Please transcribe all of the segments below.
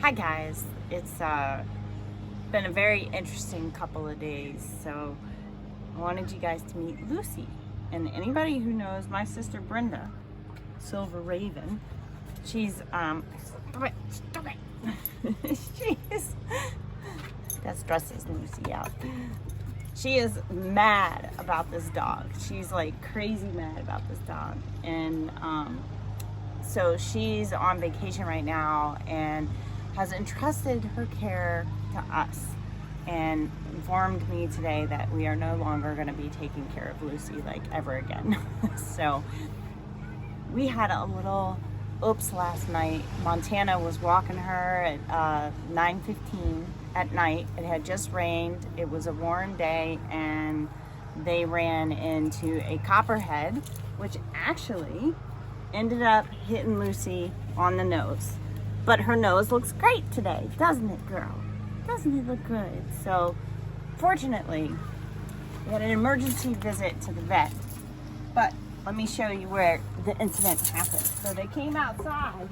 Hi guys, it's been a very interesting couple of days, so I wanted you guys to meet Lucy. And anybody who knows my sister Brenda, Silver Raven, she's stop it. That stresses Lucy out. She is mad about this dog. She's like crazy mad about this dog. And so she's on vacation right now and has entrusted her care to us and informed me today that we are no longer going to be taking care of Lucy like ever again. So we had a little oops last night. Montana was walking her at 9:15 at night. It had just rained. It was a warm day and they ran into a copperhead, which actually ended up hitting Lucy on the nose. But her nose looks great today, doesn't it, girl? Doesn't it look good? So, fortunately, we had an emergency visit to the vet. But let me show you where the incident happened. So they came outside.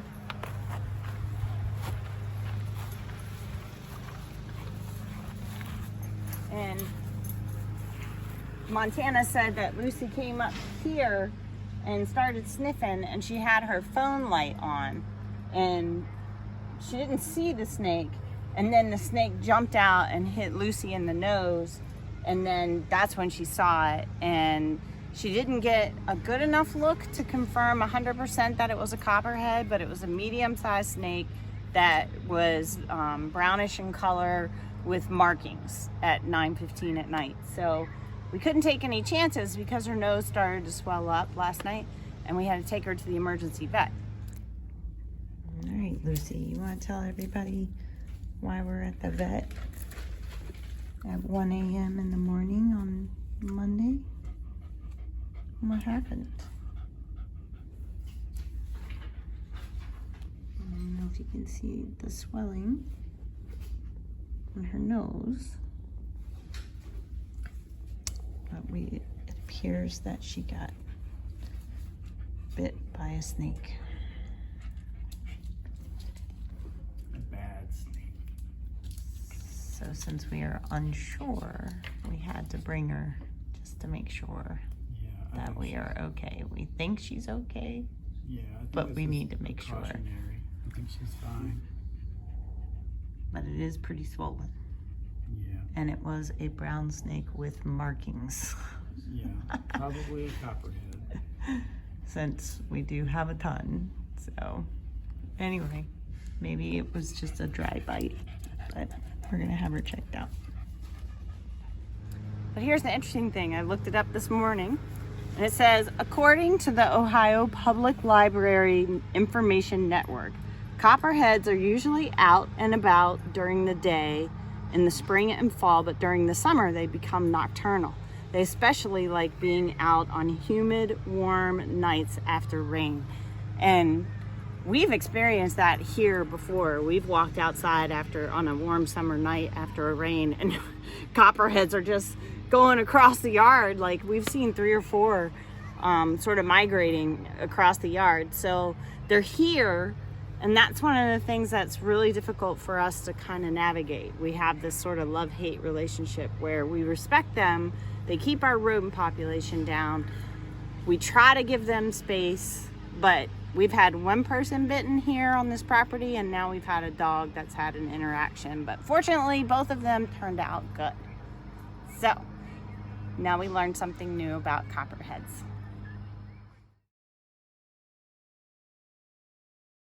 And Montana said that Lucy came up here and started sniffing, and she had her phone light on. And she didn't see the snake, and then the snake jumped out and hit Lucy in the nose, and then that's when she saw it. And she didn't get a good enough look to confirm 100% that it was a copperhead, but it was a medium-sized snake that was brownish in color with markings at 9:15 at night. So we couldn't take any chances because her nose started to swell up last night, and we had to take her to the emergency vet. All right, Lucy, you want to tell everybody why we're at the vet at 1 a.m. in the morning on Monday? What happened? I don't know if you can see the swelling on her nose, but it appears that she got bit by a snake. So since we are unsure, we had to bring her just to make sure that we are okay. We think she's okay, but we need to make sure. I think she's fine. But it is pretty swollen. Yeah. And it was a brown snake with markings. Yeah, probably a copperhead. Since we do have a ton. So anyway, maybe it was just a dry bite, but we're gonna have her checked out. But here's the interesting thing. I looked it up this morning, and it says, according to the Ohio Public Library Information Network, copperheads are usually out and about during the day in the spring and fall, but during the summer they become nocturnal. They especially like being out on humid, warm nights after rain. And we've experienced that here before. We've walked outside on a warm summer night after a rain, and copperheads are just going across the yard. Like, we've seen 3 or 4 sort of migrating across the yard. So they're here, and that's one of the things that's really difficult for us to kind of navigate. We have this sort of love-hate relationship where we respect them. They keep our rodent population down. We try to give them space, but we've had one person bitten here on this property, and now we've had a dog that's had an interaction. But fortunately, both of them turned out good. So now we learned something new about copperheads.